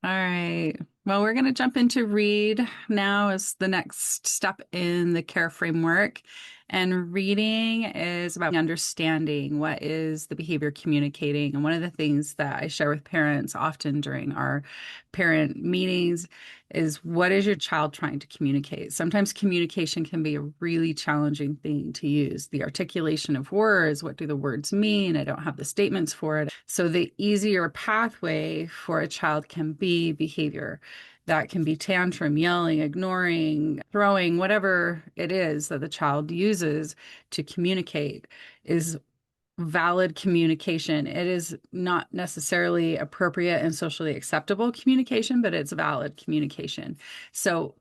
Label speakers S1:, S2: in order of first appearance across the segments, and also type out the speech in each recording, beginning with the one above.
S1: All right. Well, we're going to jump into read now as the next step in the care framework. And reading is about understanding what is the behavior communicating. And one of the things that I share with parents often during our parent meetings is what is your child trying to communicate? Sometimes communication can be a really challenging thing to use. The articulation of words, what do the words mean? I don't have the statements for it. So the easier pathway for a child can be behavior. That can be tantrum, yelling, ignoring, throwing, whatever it is that the child uses to communicate is valid communication. It is not necessarily appropriate and socially acceptable communication, but it's valid communication. So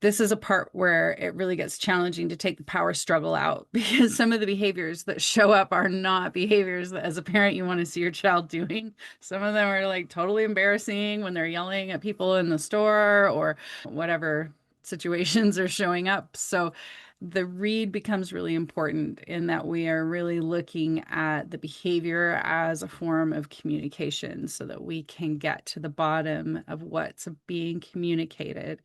S1: this is a part where it really gets challenging to take the power struggle out because some of the behaviors that show up are not behaviors that as a parent you want to see your child doing. Some of them are like totally embarrassing when they're yelling at people in the store or whatever situations are showing up. So the read becomes really important in that we are really looking at the behavior as a form of communication so that we can get to the bottom of what's being communicated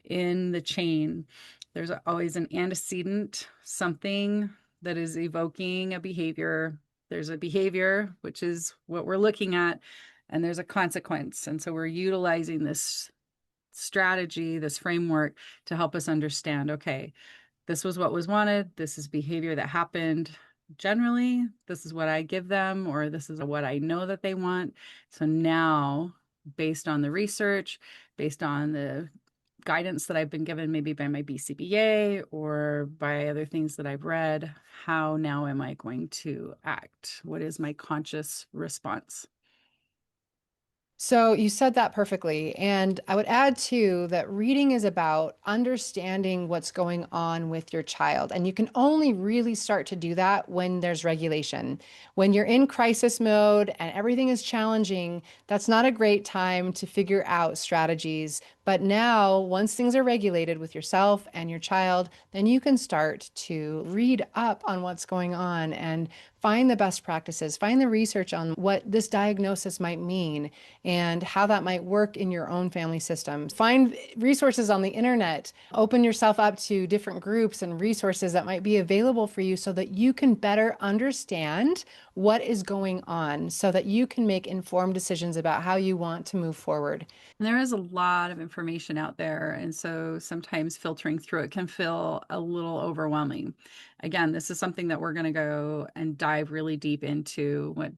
S1: in the chain. There's always an antecedent, something that is evoking a behavior. There's a behavior, which is what we're looking at, and there's a consequence. And so we're utilizing this strategy, this framework to help us understand, okay, this was what was wanted. This is behavior that happened. Generally, this is what I give them, or this is what I know that they want. So now, based on the research, based on the guidance that I've been given, maybe by my BCBA or by other things that I've read, how now am I going to act? What is my conscious response?
S2: So you said that perfectly. And I would add too that reading is about understanding what's going on with your child. And you can only really start to do that when there's regulation. When you're in crisis mode and everything is challenging, that's not a great time to figure out strategies. But now, once things are regulated with yourself and your child, then you can start to read up on what's going on and find the best practices, find the research on what this diagnosis might mean and how that might work in your own family system. Find resources on the internet, open yourself up to different groups and resources that might be available for you so that you can better understand what is going on so that you can make informed decisions about how you want to move forward.
S1: And there is a lot of information out there. And so sometimes filtering through it can feel a little overwhelming. Again, this is something that we're going to go and dive really deep into. What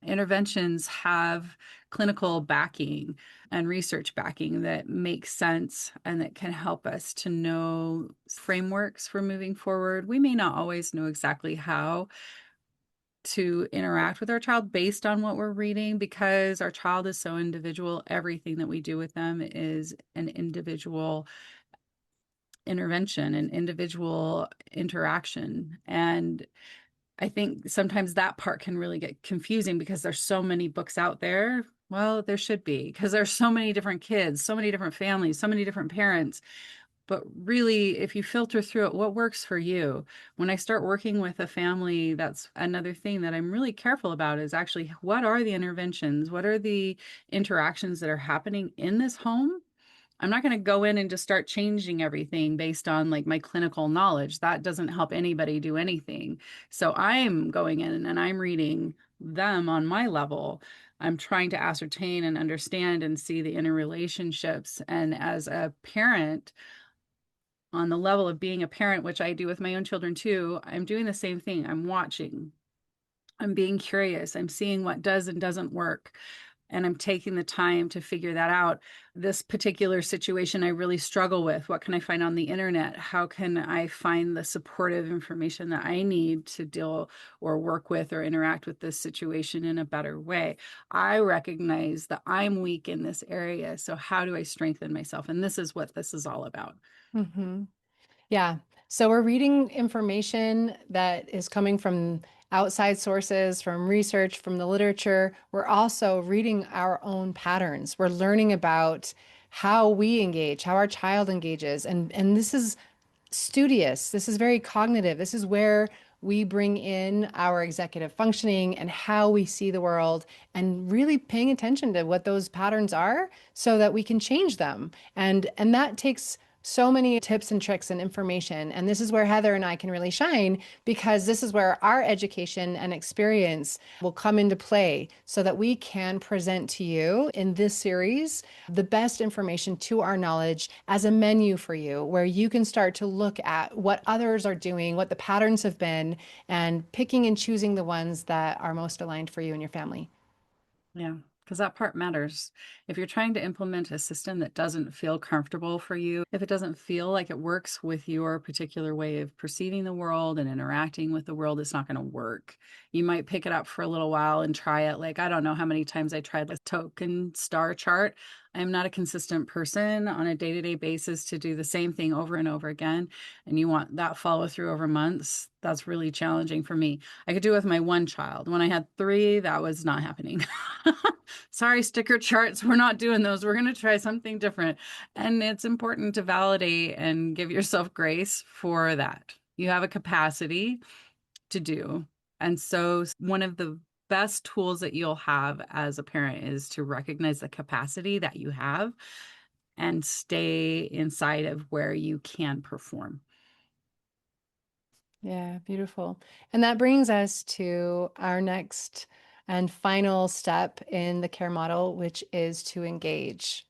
S1: interventions have clinical backing and research backing that makes sense and that can help us to know frameworks for moving forward. We may not always know exactly how to interact with our child based on what we're reading because our child is so individual. Everything that we do with them is an individual intervention, an individual interaction. And I think sometimes that part can really get confusing because there's so many books out there. Well, there should be because there's so many different kids, so many different families, so many different parents. But really, if you filter through it, what works for you? When I start working with a family, that's another thing that I'm really careful about is actually what are the interventions? What are the interactions that are happening in this home? I'm not going to go in and just start changing everything based on like my clinical knowledge. That doesn't help anybody do anything. So I'm going in and I'm reading them on my level. I'm trying to ascertain and understand and see the interrelationships. And as a parent, on the level of being a parent, which I do with my own children too, I'm doing the same thing. I'm watching, I'm being curious, I'm seeing what does and doesn't work. And I'm taking the time to figure that out. This particular situation I really struggle with. What can I find on the internet? How can I find the supportive information that I need to deal or work with or interact with this situation in a better way? I recognize that I'm weak in this area. So, how do I strengthen myself? And this is what this is all about.
S2: hmm Yeah. So we're reading information that is coming from outside sources, from research, from the literature. We're also reading our own patterns. We're learning about how we engage, how our child engages. And this is studious. This is very cognitive. This is where we bring in our executive functioning and how we see the world and really paying attention to what those patterns are so that we can change them. And that takes so many tips and tricks and information. And this is where Heather and I can really shine because this is where our education and experience will come into play so that we can present to you in this series the best information to our knowledge as a menu for you, where you can start to look at what others are doing, what the patterns have been, and picking and choosing the ones that are most aligned for you and your family.
S1: Yeah, because that part matters. If you're trying to implement a system that doesn't feel comfortable for you, if it doesn't feel like it works with your particular way of perceiving the world and interacting with the world, it's not going to work. You might pick it up for a little while and try it. Like, I don't know how many times I tried the token star chart. I'm not a consistent person on a day-to-day basis to do the same thing over and over again. And you want that follow through over months. That's really challenging for me. I could do it with my one child. When I had three, that was not happening. Sorry, sticker charts. We're not doing those. We're going to try something different. And it's important to validate and give yourself grace for that. You have a capacity to do. And so, one of the best tools that you'll have as a parent is to recognize the capacity that you have and stay inside of where you can perform.
S2: Yeah, beautiful. And that brings us to our next and final step in the care model, which is to engage.